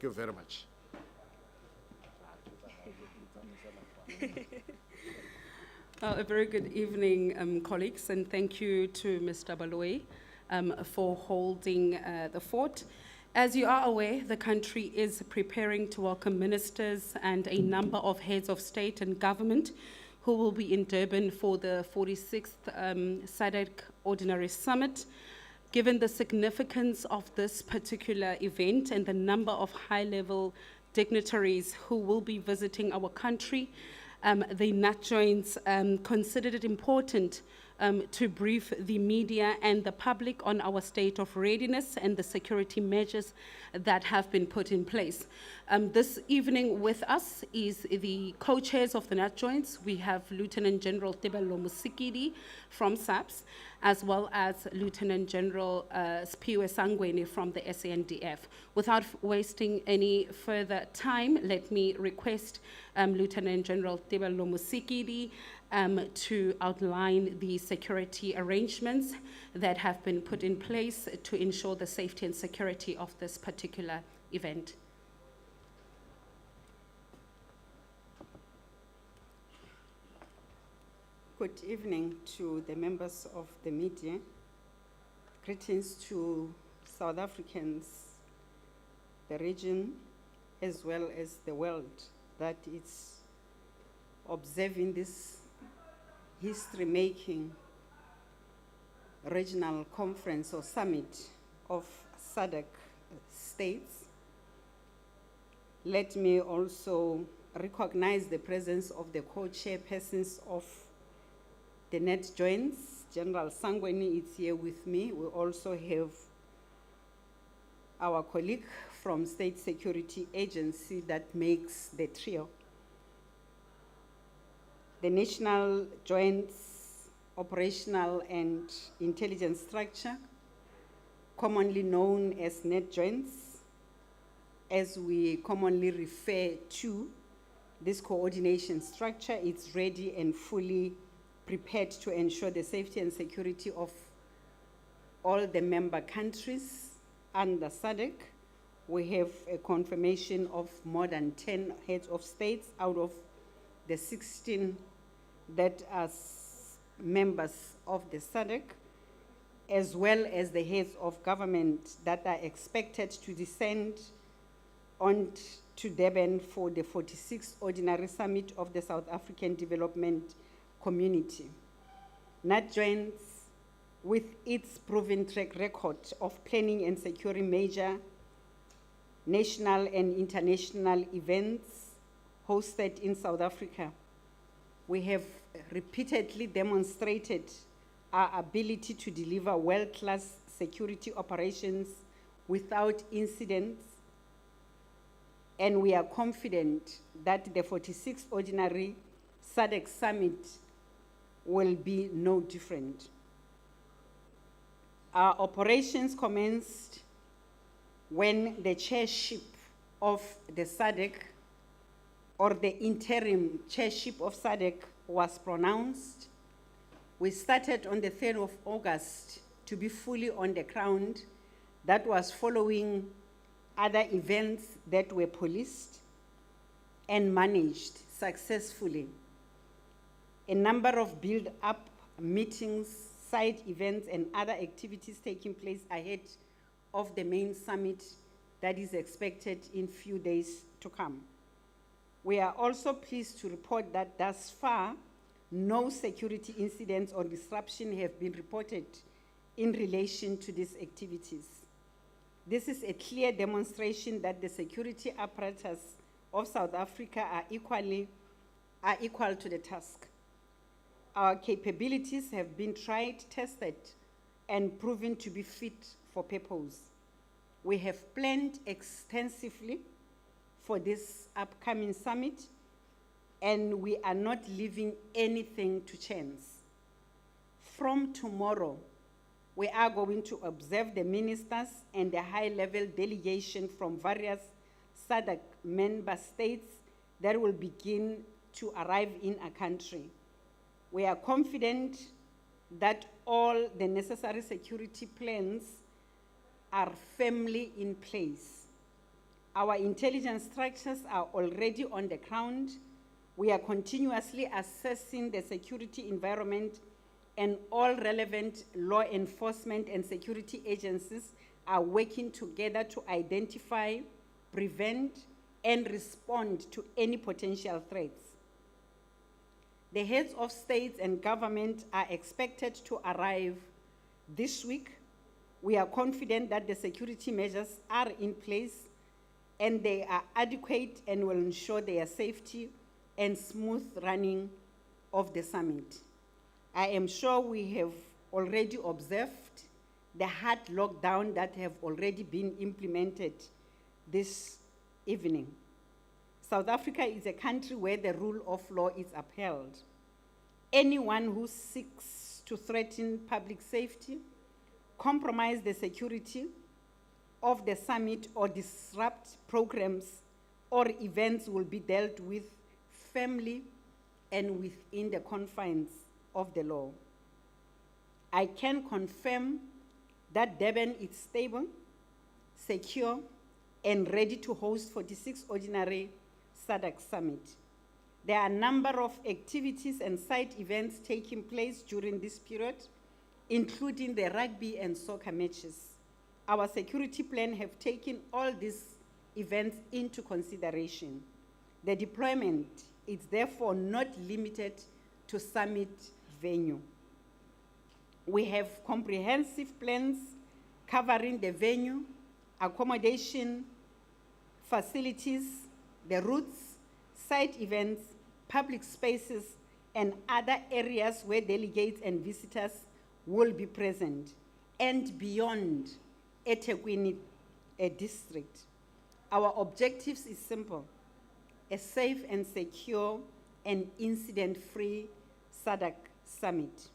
Thank you very much. A very good evening, colleagues, and thank you to Mr. Baloyi for holding the fort. As you are aware, the country is preparing to welcome ministers and a number of heads of state and government who will be in Durban for the 46th SADC Ordinary Summit. Given the significance of this particular event and the number of high-level dignitaries who will be visiting our country, the NATJOINTS considered it important to brief the media and the public on our state of readiness and the security measures that have been put in place. This evening with us is the co-chairs of the NATJOINTS. We have Lieutenant General Tebello Musikidi from SAPS, as well as Lieutenant General Spiwe Sangweni from the SANDF. Without wasting any further time, let me request Lieutenant General Tebello Musikidi to outline the security arrangements that have been put in place to ensure the safety and security of this particular event. Good evening to the members of the media. Greetings to South Africans, the region, as well as the world that is observing this history-making regional conference or summit of SADC states. Let me also recognize the presence of the co-chairpersons of the NATJOINTS. General Sangweni is here with me. We also have our colleague from State Security Agency that makes the trio. The National Joints Operational and Intelligence Structure, commonly known as NATJOINTS, as we commonly refer to this coordination structure, it's ready and fully prepared to ensure the safety and security of all the member countries under SADC. We have a confirmation of more than 10 heads of states out of the 16 that are members of the SADC, as well as the heads of government that are expected to descend on to Durban for the 46th Ordinary Summit of the South African Development Community. NATJOINTS, with its proven track record of planning and securing major national and international events hosted in South Africa, we have repeatedly demonstrated our ability to deliver world-class security operations without incidents, and we are confident that the 46th Ordinary SADC Summit will be no different. Our operations commenced when the chairship of the SADC, or the interim chairship of SADC, was pronounced. We started on the 3rd of August to be fully on the ground. That was following other events that were policed and managed successfully. A number of build-up meetings, side events, and other activities taking place ahead of the main summit that is expected in few days to come. We are also pleased to report that thus far, no security incidents or disruption have been reported in relation to these activities. This is a clear demonstration that the security apparatus of South Africa are equal to the task. Our capabilities have been tried, tested, and proven to be fit for purpose. We have planned extensively for this upcoming summit, and we are not leaving anything to chance. From tomorrow, we are going to observe the ministers and the high-level delegation from various SADC member states that will begin to arrive in our country. We are confident that all the necessary security plans are firmly in place. Our intelligence structures are already on the ground. We are continuously assessing the security environment, and all relevant law enforcement and security agencies are working together to identify, prevent, and respond to any potential threats. The heads of states and government are expected to arrive this week. We are confident that the security measures are in place and they are adequate and will ensure their safety and smooth running of the summit. I am sure we have already observed the hard lockdown that have already been implemented this evening. South Africa is a country where the rule of law is upheld. Anyone who seeks to threaten public safety, compromise the security of the summit, or disrupt programs or events will be dealt with firmly and within the confines of the law. I can confirm that Durban is stable, secure, and ready to host 46th Ordinary SADC Summit. There are a number of activities and side events taking place during this period, including the rugby and soccer matches. Our security plan have taken all these events into consideration. The deployment is therefore not limited to summit venue. We have comprehensive plans covering the venue, accommodation, facilities, the routes, side events, public spaces, and other areas where delegates and visitors will be present, and beyond eThekwini district. Our objectives is simple: a safe and secure and incident-free SADC Summit.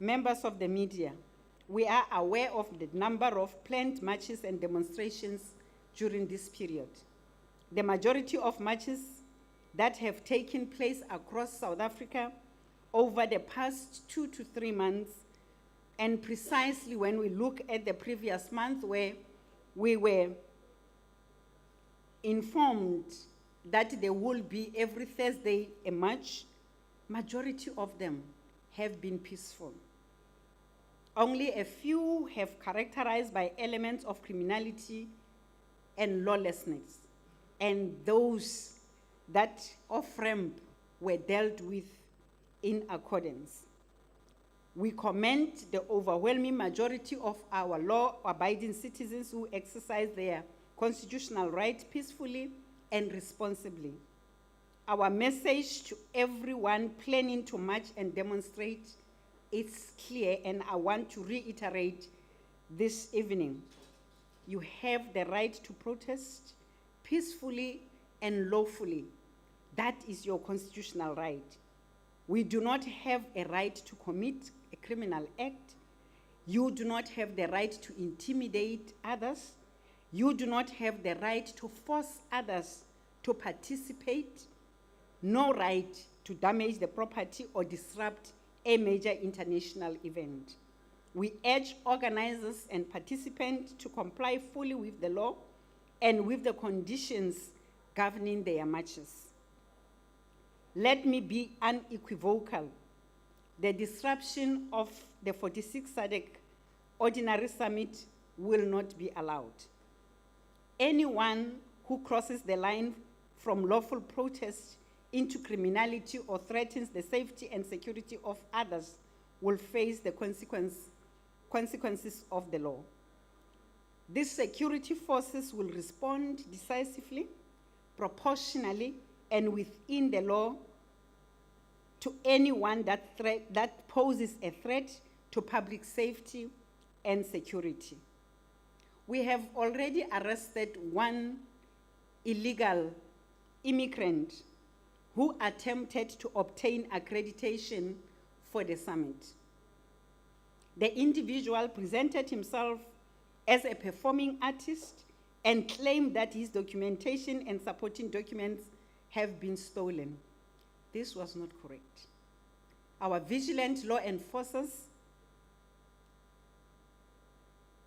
Members of the media, we are aware of the number of planned marches and demonstrations during this period. The majority of marches that have taken place across South Africa over the past 2 to 3 months, and precisely when we look at the previous month where we were informed that there will be every Thursday a march, majority of them have been peaceful. Only a few have characterized by elements of criminality and lawlessness, and those that off-ramp were dealt with in accordance. We commend the overwhelming majority of our law-abiding citizens who exercise their constitutional right peacefully and responsibly. Our message to everyone planning to march and demonstrate is clear, and I want to reiterate this evening. You have the right to protest peacefully and lawfully. That is your constitutional right. We do not have a right to commit a criminal act. You do not have the right to intimidate others. You do not have the right to force others to participate, no right to damage the property or disrupt a major international event. We urge organizers and participants to comply fully with the law and with the conditions governing their marches. Let me be unequivocal. The disruption of the 46th SADC Ordinary Summit will not be allowed. Anyone who crosses the line from lawful protest into criminality or threatens the safety and security of others will face the consequences of the law. These security forces will respond decisively, proportionally, and within the law to anyone that poses a threat to public safety and security. We have already arrested one illegal immigrant who attempted to obtain accreditation for the summit. The individual presented himself as a performing artist and claimed that his documentation and supporting documents have been stolen. This was not correct. Our vigilant law enforcers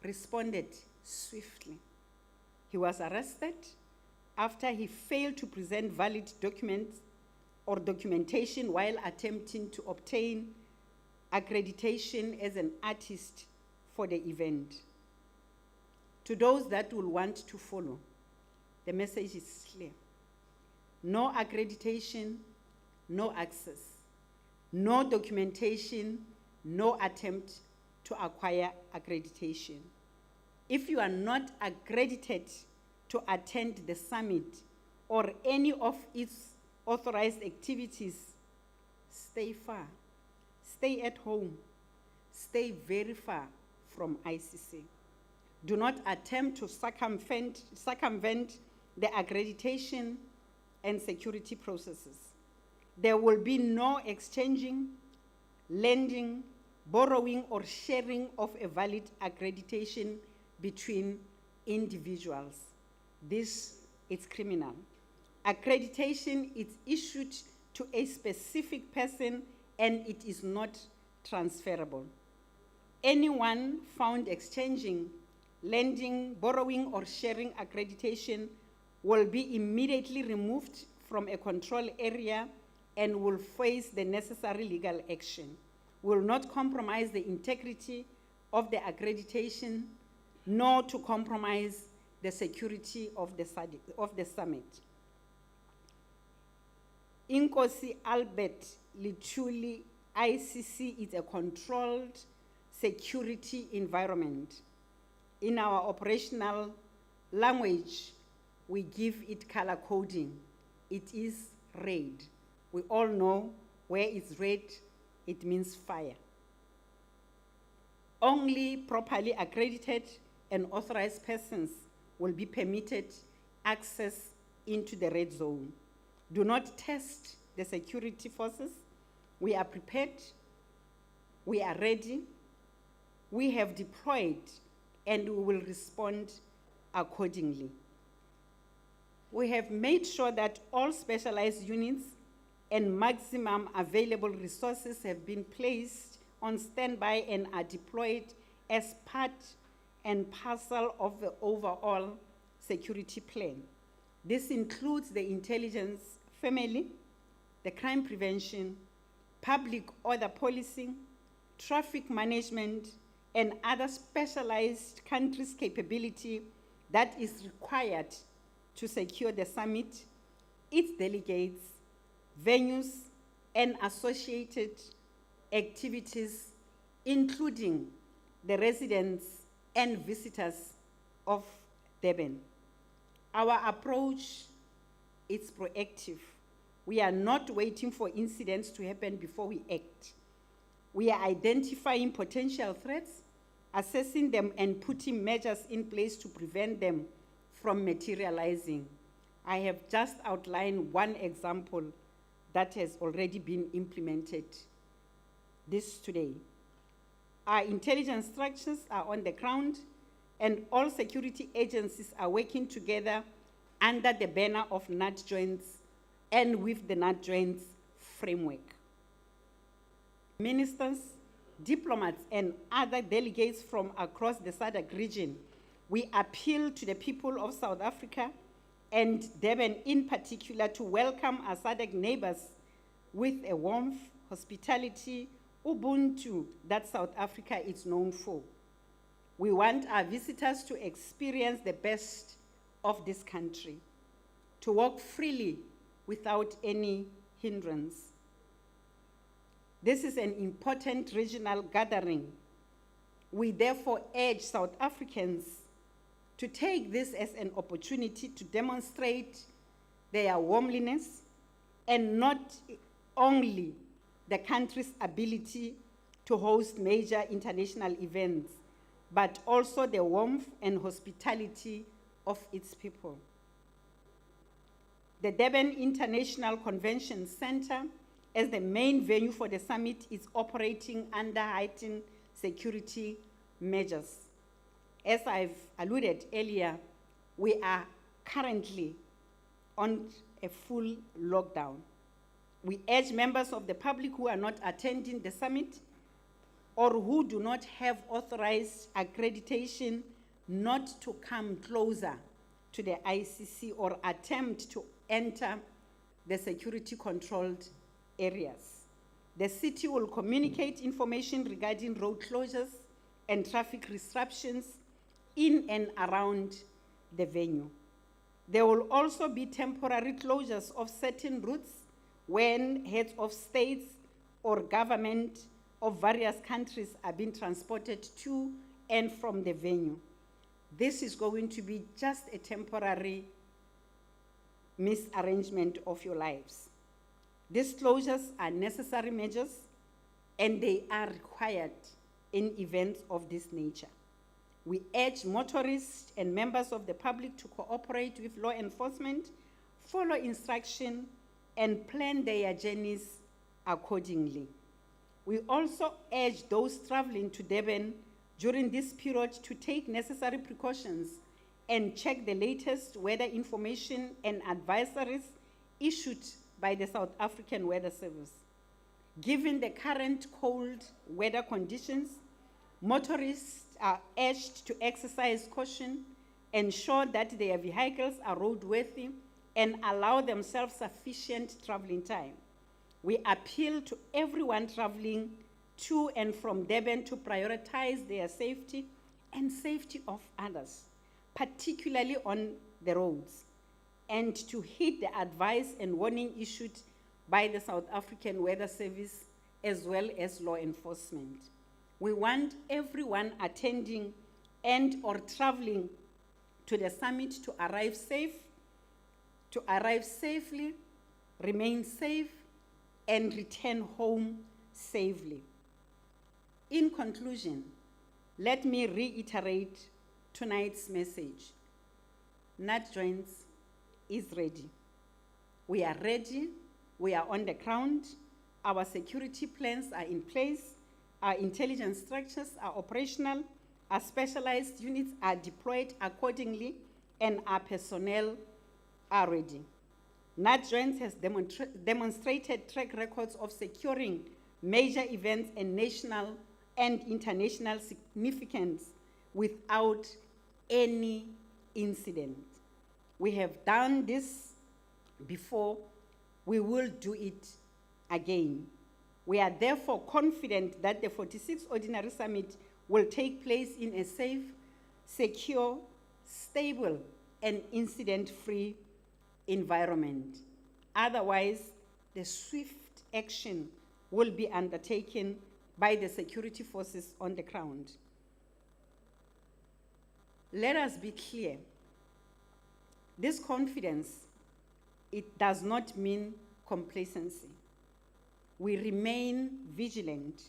responded swiftly. He was arrested after he failed to present valid documents or documentation while attempting to obtain accreditation as an artist for the event. To those that will want to follow, the message is clear. No accreditation, no access, no documentation, no attempt to acquire accreditation. If you are not accredited to attend the summit or any of its authorized activities, stay far, stay at home, stay very far from ICC. Do not attempt to circumvent the accreditation and security processes. There will be no exchanging, lending, borrowing, or sharing of a valid accreditation between individuals. This is criminal. Accreditation is issued to a specific person and it is not transferable. Anyone found exchanging, lending, borrowing, or sharing accreditation will be immediately removed from a control area and will face the necessary legal action. Will not compromise the integrity of the accreditation, nor to compromise the security of the summit. Inkosi Albert Lichuli, ICC is a controlled security environment. In our operational language, we give it color coding. It is red. We all know where it's red, it means fire. Only properly accredited and authorized persons will be permitted access into the red zone. Do not test the security forces. We are prepared. We are ready. We have deployed and we will respond accordingly. We have made sure that all specialized units and maximum available resources have been placed on standby and are deployed as part and parcel of the overall security plan. This includes the intelligence family, the crime prevention, public order policing, traffic management, and other specialized countries' capability that is required to secure the summit, its delegates, venues, and associated activities, including the residents and visitors of Durban. Our approach is proactive. We are not waiting for incidents to happen before we act. We are identifying potential threats, assessing them, and putting measures in place to prevent them from materializing. I have just outlined one example that has already been implemented this today. Our intelligence structures are on the ground, and all security agencies are working together under the banner of NATJOINTS and with the NATJOINTS framework. Ministers, diplomats, and other delegates from across the SADC region, we appeal to the people of South Africa and Durban in particular to welcome our SADC neighbors with a warmth, hospitality, Ubuntu that South Africa is known for. We want our visitors to experience the best of this country, to walk freely without any hindrance. This is an important regional gathering. We therefore urge South Africans to take this as an opportunity to demonstrate their warmliness and not only the country's ability to host major international events, but also the warmth and hospitality of its people. The Durban International Convention Center, as the main venue for the summit, is operating under heightened security measures. As I've alluded earlier, we are currently on a full lockdown. We urge members of the public who are not attending the summit or who do not have authorized accreditation not to come closer to the ICC or attempt to enter the security controlled areas. The city will communicate information regarding road closures and traffic disruptions in and around the venue. There will also be temporary closures of certain routes when heads of states or government of various countries are being transported to and from the venue. This is going to be just a temporary misarrangement of your lives. These closures are necessary measures and they are required in events of this nature. We urge motorists and members of the public to cooperate with law enforcement, follow instruction, and plan their journeys accordingly. We also urge those traveling to Durban during this period to take necessary precautions and check the latest weather information and advisories issued by the South African Weather Service. Given the current cold weather conditions, motorists are urged to exercise caution, ensure that their vehicles are roadworthy, and allow themselves sufficient traveling time. We appeal to everyone traveling to and from Durban to prioritize their safety and safety of others, particularly on the roads, and to heed the advice and warning issued by the South African Weather Service as well as law enforcement. We want everyone attending and or traveling to the summit to arrive safely, remain safe, and return home safely. In conclusion, let me reiterate tonight's message. NATJOINTS is ready. We are ready. We are on the ground. Our security plans are in place. Our intelligence structures are operational. Our specialized units are deployed accordingly, and our personnel are ready. NATJOINTS has demonstrated track records of securing major events and national and international significance without any incident. We have done this before. We will do it again. We are therefore confident that the 46th Ordinary Summit will take place in a safe, secure, stable, and incident-free environment. Otherwise, the swift action will be undertaken by the security forces on the ground. Let us be clear. This confidence, it does not mean complacency. We remain vigilant.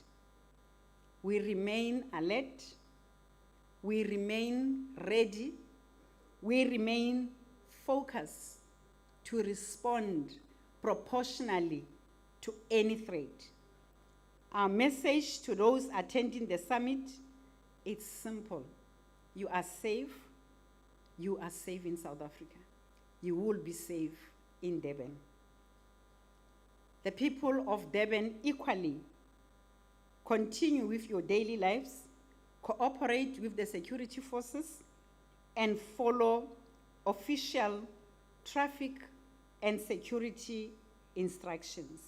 We remain alert. We remain ready. We remain focused to respond proportionally to any threat. Our message to those attending the summit is simple. You are safe. You are safe in South Africa. You will be safe in Durban. The people of Durban equally continue with your daily lives, cooperate with the security forces, and follow official traffic and security instructions.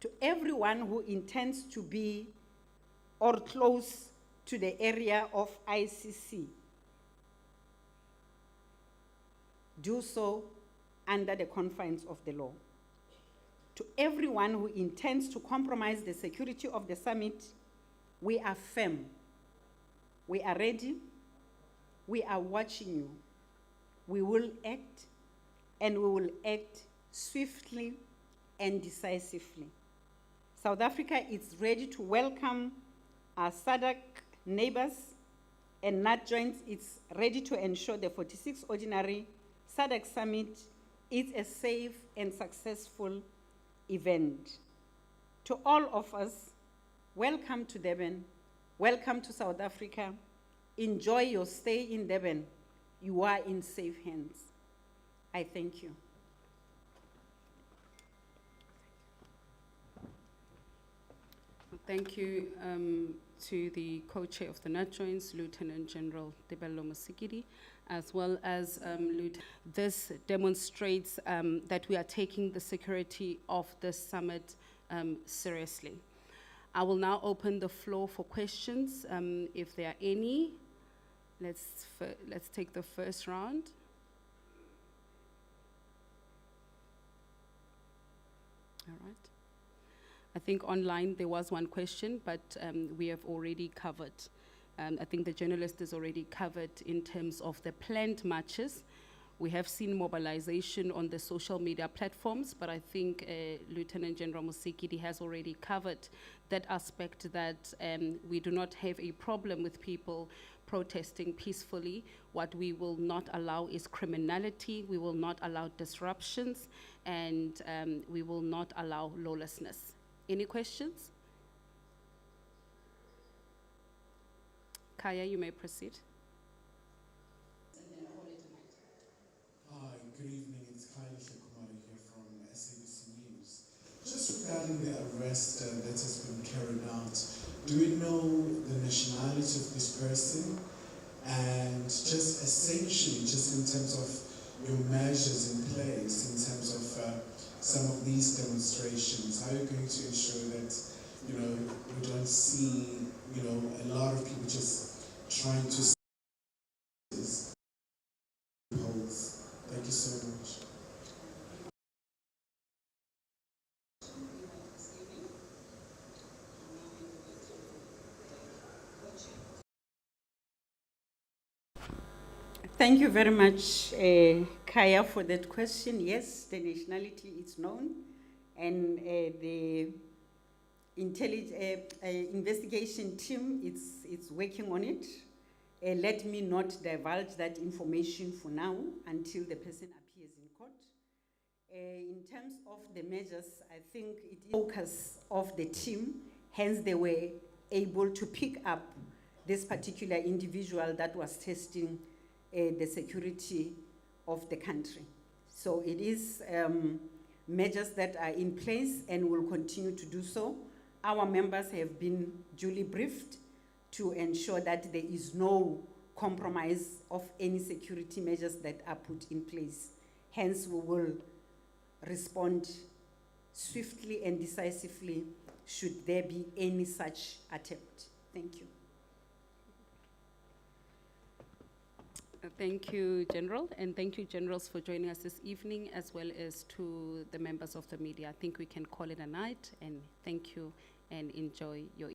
To everyone who intends to be or close to the area of ICC, do so under the confines of the law. To everyone who intends to compromise the security of the summit, we are firm. We are ready. We are watching you. We will act, and we will act swiftly and decisively. South Africa is ready to welcome our SADC neighbors, and NATJOINTS is ready to ensure the 46th Ordinary SADC Summit is a safe and successful event. To all of us, welcome to Durban, welcome to South Africa. Enjoy your stay in Durban. You are in safe hands. I thank you. Thank you to the co-chair of the NATJOINTS, Lieutenant General Tebello Mosikidi. as well as this demonstrates that we are taking the security of this summit seriously. I will now open the floor for questions, if there are any. Let's take the first round. All right. I think online there was one question, but we have already covered. I think the journalist has already covered in terms of the planned marches. We have seen mobilization on the social media platforms, but I think Lieutenant General Musikidi has already covered that aspect, that we do not have a problem with people protesting peacefully. What we will not allow is criminality, we will not allow disruptions, and we will not allow lawlessness. Any questions? Kaya, you may proceed. Hi, good evening. It's Kyle Shekumari here from SADC News. Just regarding the arrest that has been carried out, do we know the nationality of this person? And just essentially, just in terms of your measures in place, in terms of some of these demonstrations, how are you going to ensure that, we don't see, a lot of people just trying to polls? Thank you so much. Thank you very much, Kaya, for that question. Yes, the nationality is known, and the investigation team is working on it. Let me not divulge that information for now until the person appears in court. In terms of the measures, I think it is focus of the team, hence they were able to pick up this particular individual that was testing the security of the country. So it is measures that are in place and will continue to do so. Our members have been duly briefed to ensure that there is no compromise of any security measures that are put in place. Hence, we will respond swiftly and decisively should there be any such attempt. Thank you. Thank you, General, and thank you, Generals, for joining us this evening, as well as to the members of the media. I think we can call it a night, and thank you, and enjoy your